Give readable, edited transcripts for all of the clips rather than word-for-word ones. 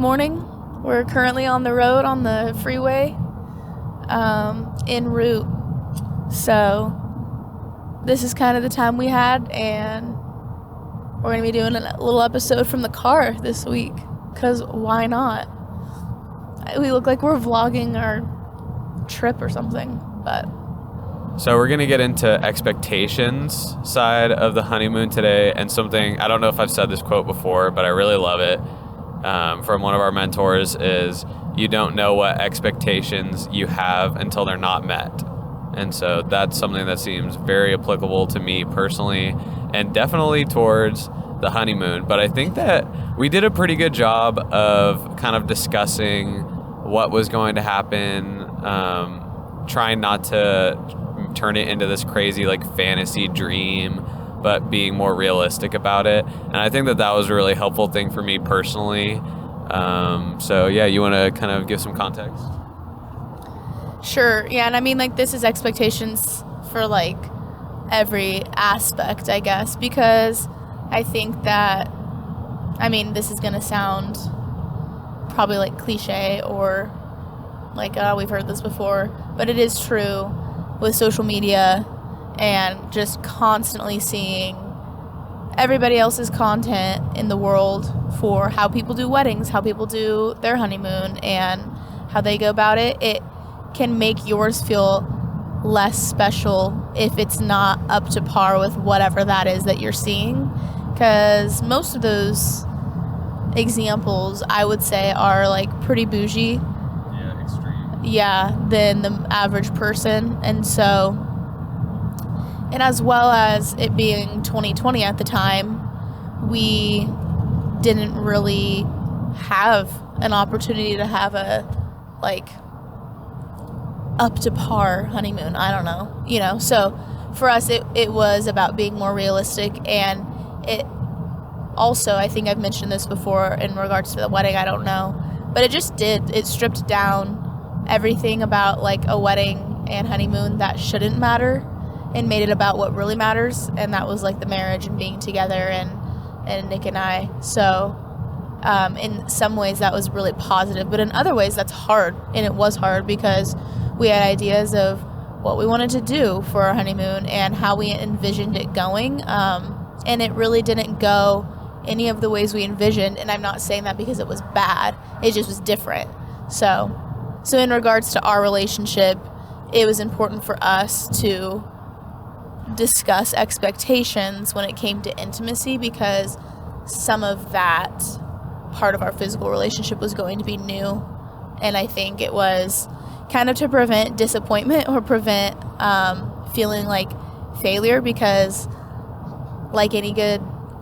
morning. We're currently on the road on the freeway, en route. So this is kind of the time we had, and we're going to be doing a little episode from the car this week, because why not? We look like we're vlogging our trip or something, but... So we're going to get into expectations side of the honeymoon today, and something, I don't know if I've said this quote before, but I really love it, from one of our mentors, is you don't know what expectations you have until they're not met. And so that's something that seems very applicable to me personally, and definitely towards the honeymoon. But I think that we did a pretty good job of kind of discussing what was going to happen, trying not to turn it into this crazy like fantasy dream, but being more realistic about it. And I think that that was a really helpful thing for me personally. So yeah, you want to kind of give some context? Sure. Yeah. And I mean, like, this is expectations for like every aspect, I guess, because I think that, I mean, this is going to sound probably like cliche or like, we've heard this before, but it is true with social media and just constantly seeing everybody else's content in the world for how people do weddings, how people do their honeymoon, and how they go about it. It can make yours feel less special if it's not up to par with whatever that is that you're seeing, because most of those examples, I would say, are like pretty bougie. Yeah, extreme. Yeah, than the average person. And so, and as well as it being 2020 at the time, we didn't really have an opportunity to have a like up to par honeymoon. I don't know, you know, so for us it was about being more realistic. And it also, I think I've mentioned this before in regards to the wedding, I don't know, but it stripped down everything about like a wedding and honeymoon that shouldn't matter and made it about what really matters, and that was like the marriage and being together and Nick and I. So in some ways that was really positive, but in other ways that's hard, and it was hard because we had ideas of what we wanted to do for our honeymoon and how we envisioned it going, and it really didn't go any of the ways we envisioned. And I'm not saying that because it was bad, it just was different. So in regards to our relationship, it was important for us to discuss expectations when it came to intimacy, because some of that part of our physical relationship was going to be new, and I think it was kind of to prevent disappointment or prevent feeling like failure, because like any good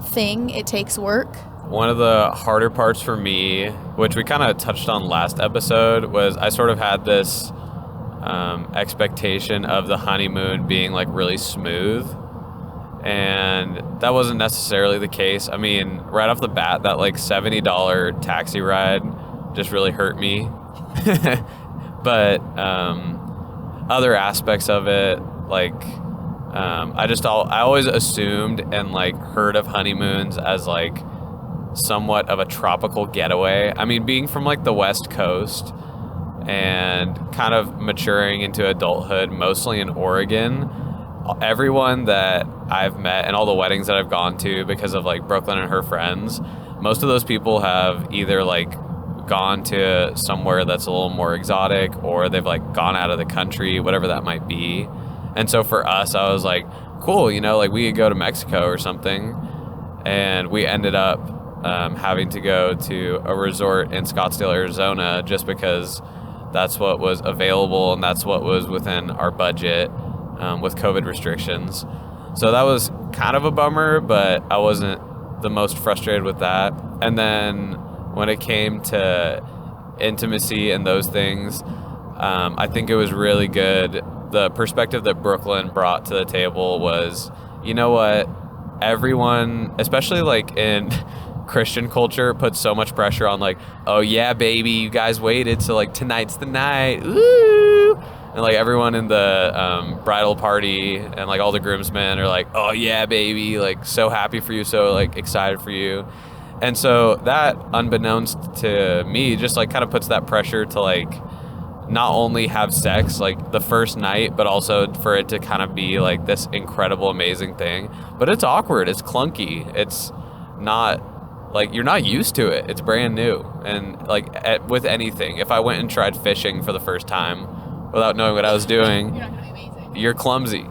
thing, it takes work. One of the harder parts for me, which we kind of touched on last episode, was I sort of had this expectation of the honeymoon being like really smooth, and that wasn't necessarily the case. I mean, right off the bat, that like $70 taxi ride just really hurt me. But other aspects of it, like I always assumed and like heard of honeymoons as like somewhat of a tropical getaway. I mean, being from like the West Coast and kind of maturing into adulthood, mostly in Oregon, everyone that I've met and all the weddings that I've gone to because of like Brooklyn and her friends, most of those people have either like gone to somewhere that's a little more exotic, or they've like gone out of the country, whatever that might be. And so for us, I was like, cool, you know, like we could go to Mexico or something. And we ended up having to go to a resort in Scottsdale, Arizona, just because that's what was available and that's what was within our budget with COVID restrictions. So that was kind of a bummer, but I wasn't the most frustrated with that. And then when it came to intimacy and those things, I think it was really good. The perspective that Brooklyn brought to the table was, you know what, everyone, especially like in Christian culture, puts so much pressure on like, oh yeah, baby, you guys waited, so like tonight's the night, ooh. And like everyone in the bridal party and like all the groomsmen are like, oh yeah, baby, like so happy for you, so like excited for you. And so that, unbeknownst to me, just like kind of puts that pressure to like not only have sex like the first night, but also for it to kind of be like this incredible, amazing thing. But it's awkward. It's clunky. It's not like you're not used to it. It's brand new. And like with anything, if I went and tried fishing for the first time without knowing what I was doing, You're not gonna be amazing. you're clumsy.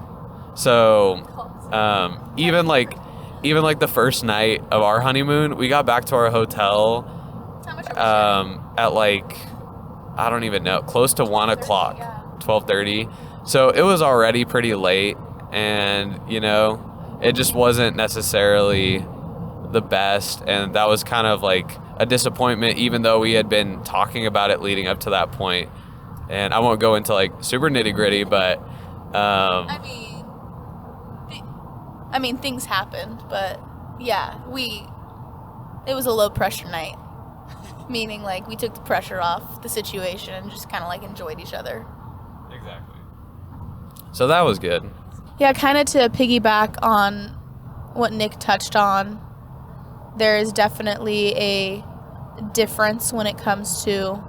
So even like the first night of our honeymoon, we got back to our hotel How much are we sharing? at like, I don't even know, close to 1 o'clock, yeah. 12:30. So it was already pretty late, and you know, it just wasn't necessarily the best, and that was kind of like a disappointment, even though we had been talking about it leading up to that point. And I won't go into like super nitty gritty, but I mean, things happened, but yeah, it was a low pressure night. Meaning, like, we took the pressure off the situation and just kind of, like, enjoyed each other. Exactly. So that was good. Yeah, kind of to piggyback on what Nick touched on, there is definitely a difference when it comes to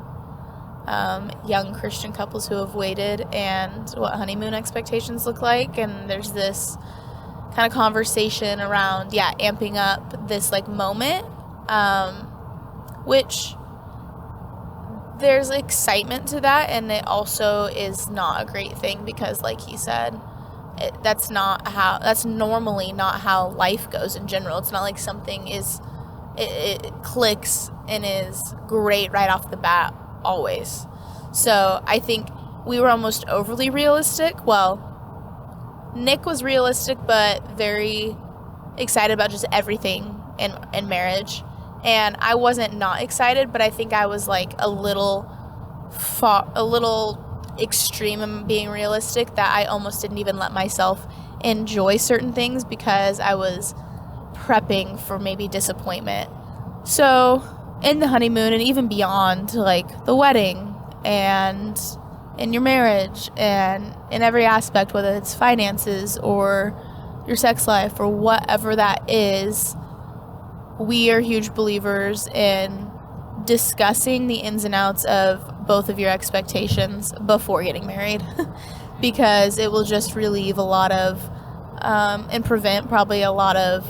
young Christian couples who have waited and what honeymoon expectations look like. And there's this kind of conversation around, amping up this, like, moment. Which there's excitement to that, and it also is not a great thing because, like he said, that's normally not how life goes in general. It's not like something it clicks and is great right off the bat always. So I think we were almost overly realistic. Well, Nick was realistic but very excited about just everything in marriage. And I wasn't not excited, but I think I was like a little extreme in being realistic, that I almost didn't even let myself enjoy certain things because I was prepping for maybe disappointment. So in the honeymoon and even beyond, like the wedding and in your marriage and in every aspect, whether it's finances or your sex life or whatever that is, we are huge believers in discussing the ins and outs of both of your expectations before getting married because it will just relieve a lot of and prevent probably a lot of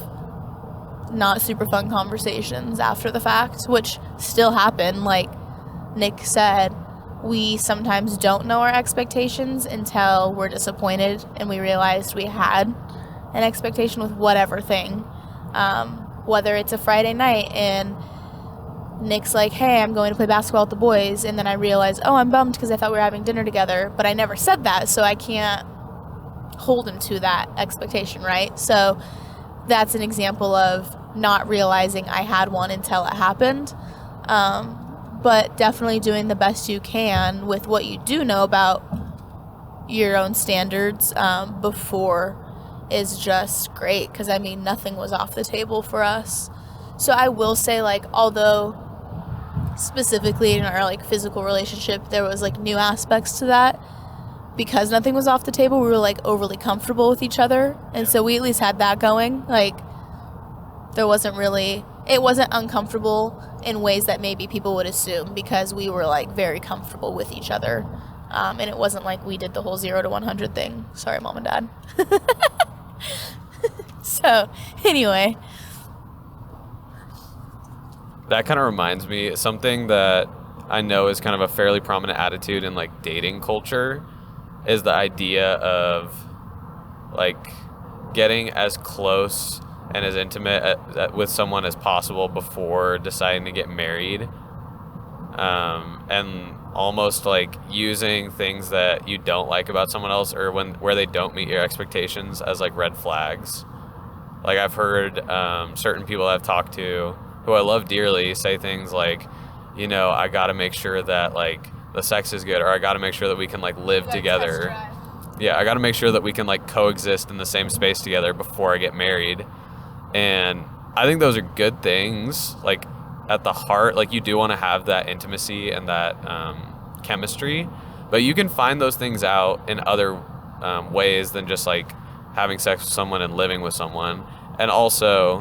not super fun conversations after the fact, which still happen. Like Nick said, we sometimes don't know our expectations until we're disappointed and we realized we had an expectation with whatever thing. Whether it's a Friday night and Nick's like, hey, I'm going to play basketball with the boys, and then I realize, oh, I'm bummed because I thought we were having dinner together, but I never said that, so I can't hold him to that expectation, right? So that's an example of not realizing I had one until it happened. But definitely doing the best you can with what you do know about your own standards before is just great, because I mean nothing was off the table for us. So I will say, like, although specifically in our like physical relationship there was like new aspects to that, because nothing was off the table, we were like overly comfortable with each other, and so we at least had that going. Like it wasn't uncomfortable in ways that maybe people would assume, because we were like very comfortable with each other, and it wasn't like we did the whole 0 to 100 thing. Sorry, mom and dad. So anyway, that kind of reminds me, something that I know is kind of a fairly prominent attitude in like dating culture is the idea of like getting as close and as intimate with someone as possible before deciding to get married, and almost like using things that you don't like about someone else or where they don't meet your expectations as like red flags. Like I've heard certain people I've talked to who I love dearly say things like, you know, I got to make sure that like the sex is good, or I got to make sure that we can like live together. Yeah, I got to make sure that we can like coexist in the same space together before I get married. And I think those are good things. Like at the heart, like you do want to have that intimacy and that chemistry, but you can find those things out in other ways than just like having sex with someone and living with someone. And also,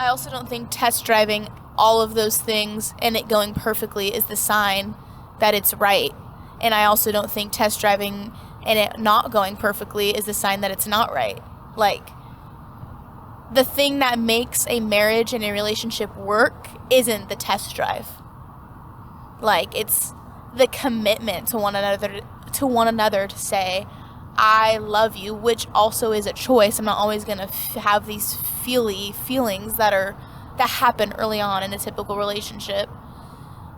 I also don't think test driving all of those things and it going perfectly is the sign that it's right. And I also don't think test driving and it not going perfectly is the sign that it's not right. Like, the thing that makes a marriage and a relationship work isn't the test drive. Like, it's the commitment to one another to say, I love you, which also is a choice. I'm not always going to have these feelings that happen early on in a typical relationship.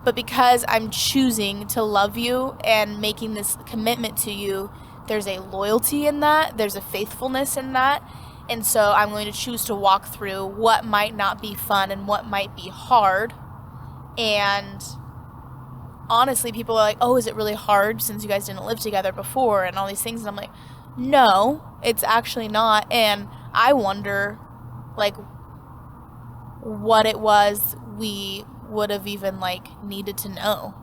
But because I'm choosing to love you and making this commitment to you, there's a loyalty in that, there's a faithfulness in that. And so I'm going to choose to walk through what might not be fun and what might be hard. And honestly, people are like, oh, is it really hard since you guys didn't live together before and all these things? And I'm like, no, it's actually not. And I wonder, like, what it was we would have even, like, needed to know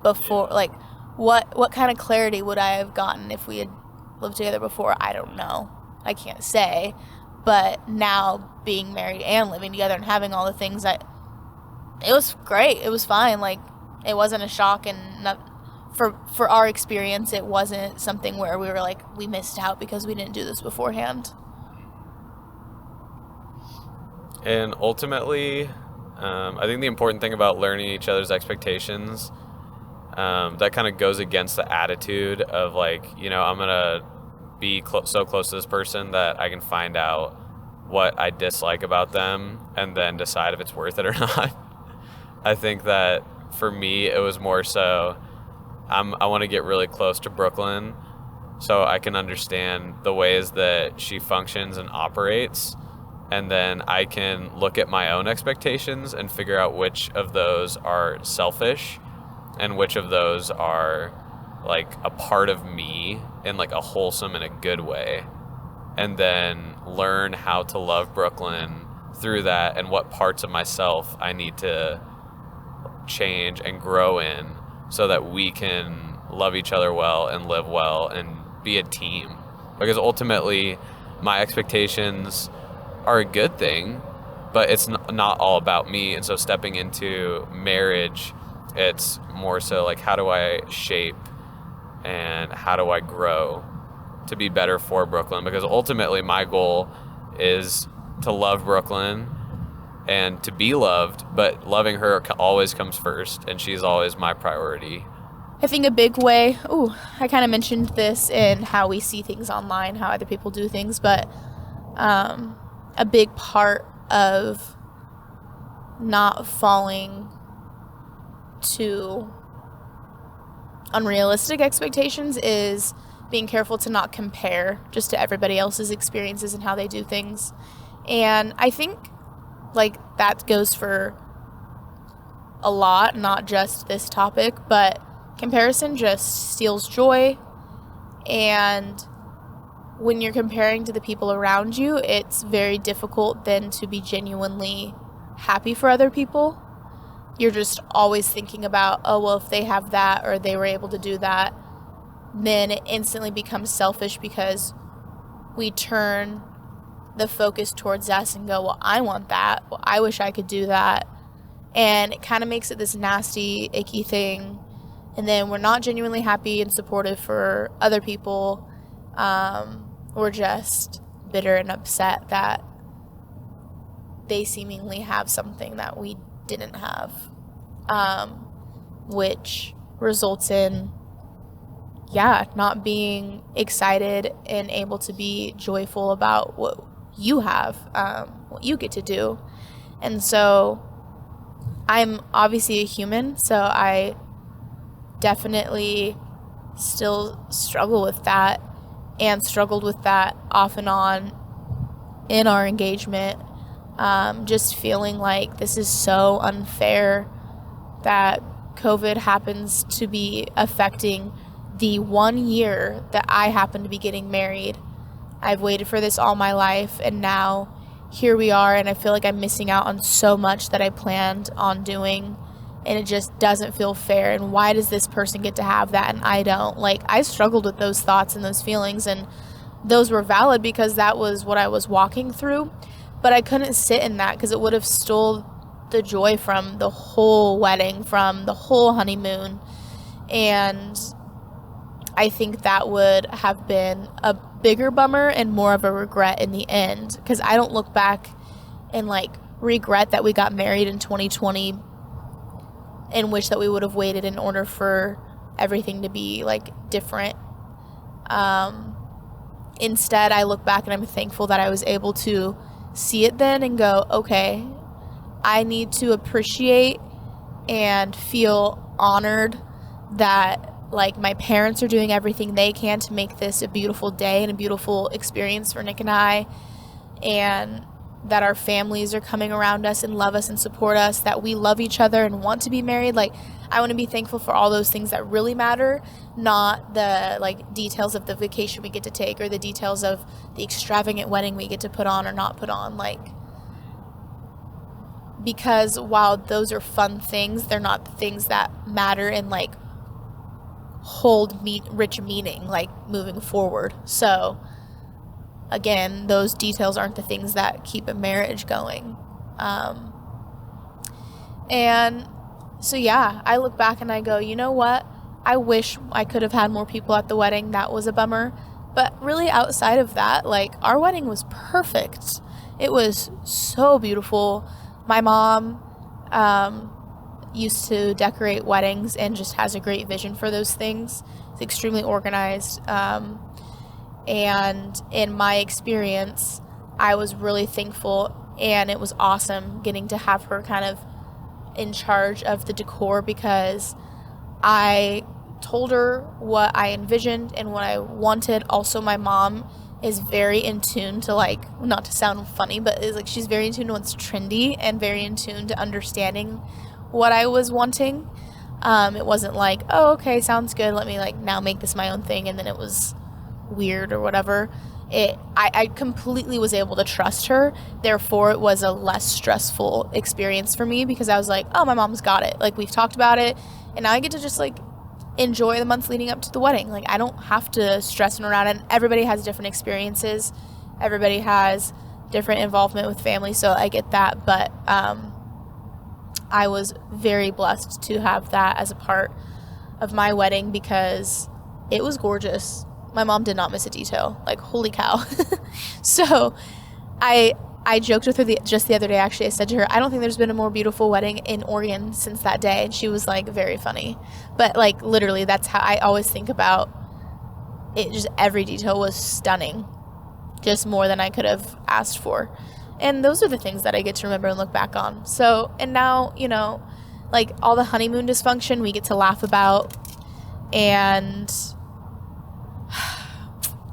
before. Like, what kind of clarity would I have gotten if we had lived together before? I don't know. I can't say. But now, being married and living together and having all the things, it was great. It was fine. Like, it wasn't a shock, and for our experience, it wasn't something where we were like, we missed out because we didn't do this beforehand. And ultimately, I think the important thing about learning each other's expectations, that kind of goes against the attitude of, like, you know, I'm going to be so close to this person that I can find out what I dislike about them and then decide if it's worth it or not. I think that for me, it was more so I want to get really close to Brooklyn so I can understand the ways that she functions and operates, and then I can look at my own expectations and figure out which of those are selfish and which of those are like a part of me in like a wholesome and a good way, and then learn how to love Brooklyn through that and what parts of myself I need to change and grow in so that we can love each other well and live well and be a team. Because ultimately, my expectations are a good thing, but it's not all about me. And so stepping into marriage, it's more so like, how do I shape and how do I grow to be better for Brooklyn? Because ultimately my goal is to love Brooklyn and to be loved, but loving her always comes first, and she's always my priority. I think a big way, I kind of mentioned this in how we see things online, how other people do things, but a big part of not falling to unrealistic expectations is being careful to not compare just to everybody else's experiences and how they do things. And I think, like, that goes for a lot, not just this topic, but comparison just steals joy. And when you're comparing to the people around you, it's very difficult then to be genuinely happy for other people. You're just always thinking about, oh, well, if they have that or they were able to do that, then it instantly becomes selfish because we turn the focus towards us and go, well, I want that. Well, I wish I could do that. And it kind of makes it this nasty, icky thing. And then we're not genuinely happy and supportive for other people. We're just bitter and upset that they seemingly have something that we didn't have, which results in, not being excited and able to be joyful about what you have, what you get to do. And so I'm obviously a human, so I definitely still struggle with that, and struggled with that off and on in our engagement, just feeling like this is so unfair that COVID happens to be affecting the 1 year that I happen to be getting married. I've waited for this all my life, and now here we are, and I feel like I'm missing out on so much that I planned on doing, and it just doesn't feel fair. And why does this person get to have that and I don't? Like, I struggled with those thoughts and those feelings, and those were valid because that was what I was walking through. But I couldn't sit in that because it would have stole the joy from the whole wedding, from the whole honeymoon. And I think that would have been a bigger bummer and more of a regret in the end, because I don't look back and like regret that we got married in 2020 and wish that we would have waited in order for everything to be like different. Instead, I look back and I'm thankful that I was able to see it then and go, okay, I need to appreciate and feel honored that like my parents are doing everything they can to make this a beautiful day and a beautiful experience for Nick and I, and that our families are coming around us and love us and support us, that we love each other and want to be married. Like, I want to be thankful for all those things that really matter, not the like details of the vacation we get to take or the details of the extravagant wedding we get to put on or not put on. Like, because while those are fun things, they're not the things that matter and like hold rich meaning like moving forward. So again, those details aren't the things that keep a marriage going. And so yeah, I look back and I go, you know what? I wish I could have had more people at the wedding. That was a bummer. But really outside of that, like, our wedding was perfect. It was so beautiful. My mom used to decorate weddings and just has a great vision for those things. It's extremely organized. And in my experience, I was really thankful, and it was awesome getting to have her kind of in charge of the decor, because I told her what I envisioned and what I wanted. Also, my mom is very in tune to, like, not to sound funny, but is like, she's very in tune to what's trendy and very in tune to understanding what I was wanting. It wasn't like, oh, okay, sounds good, let me like now make this my own thing, and then it was weird or whatever. I completely was able to trust her. Therefore, it was a less stressful experience for me, because I was like, oh, my mom's got it. Like, we've talked about it, and now I get to just like enjoy the months leading up to the wedding. Like, I don't have to stress around it. And everybody has different experiences. Everybody has different involvement with family, so I get that. But I was very blessed to have that as a part of my wedding, because it was gorgeous. My mom did not miss a detail. Like, holy cow. So I joked with her just the other day, actually. I said to her, I don't think there's been a more beautiful wedding in Oregon since that day. And she was like, very funny. But like, literally, that's how I always think about it. Just every detail was stunning, just more than I could have asked for. And those are the things that I get to remember and look back on. So, and now, you know, like, all the honeymoon dysfunction we get to laugh about. And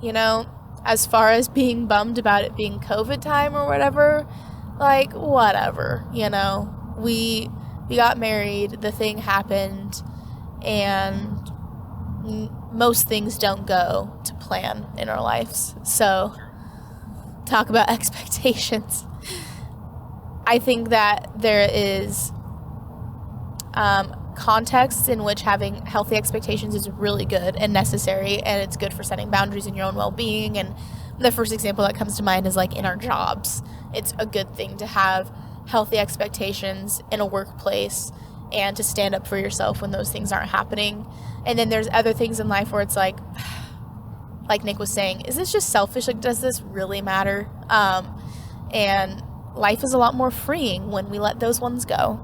you know, as far as being bummed about it being COVID time or whatever, like, whatever, you know, we got married, the thing happened, and most things don't go to plan in our lives. So, talk about expectations. I think that there is contexts in which having healthy expectations is really good and necessary, and it's good for setting boundaries in your own well-being. And the first example that comes to mind is like in our jobs. It's a good thing to have healthy expectations in a workplace and to stand up for yourself when those things aren't happening. And then there's other things in life where it's like Nick was saying, is this just selfish? Like, does this really matter? And life is a lot more freeing when we let those ones go.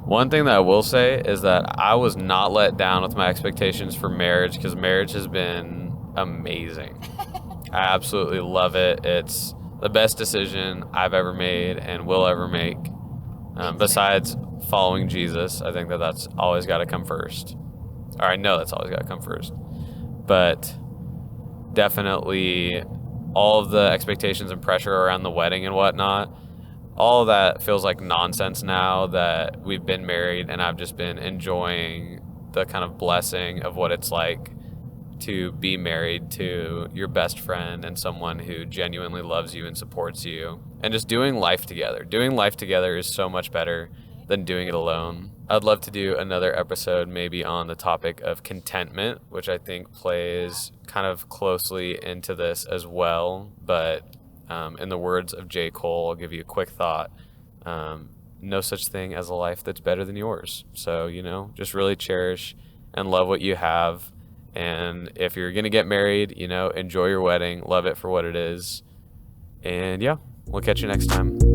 One thing that I will say is that I was not let down with my expectations for marriage, because marriage has been amazing. I absolutely love it. It's the best decision I've ever made and will ever make. Besides following Jesus, I think that that's always got to come first. Or I know that's always got to come first. But definitely all of the expectations and pressure around the wedding and whatnot, all of that feels like nonsense now that we've been married, and I've just been enjoying the kind of blessing of what it's like to be married to your best friend and someone who genuinely loves you and supports you, and just doing life together. Doing life together is so much better than doing it alone. I'd love to do another episode maybe on the topic of contentment, which I think plays kind of closely into this as well, but In the words of J. Cole, I'll give you a quick thought. No such thing as a life that's better than yours. So, you know, just really cherish and love what you have. And if you're going to get married, you know, enjoy your wedding, love it for what it is. And yeah, we'll catch you next time.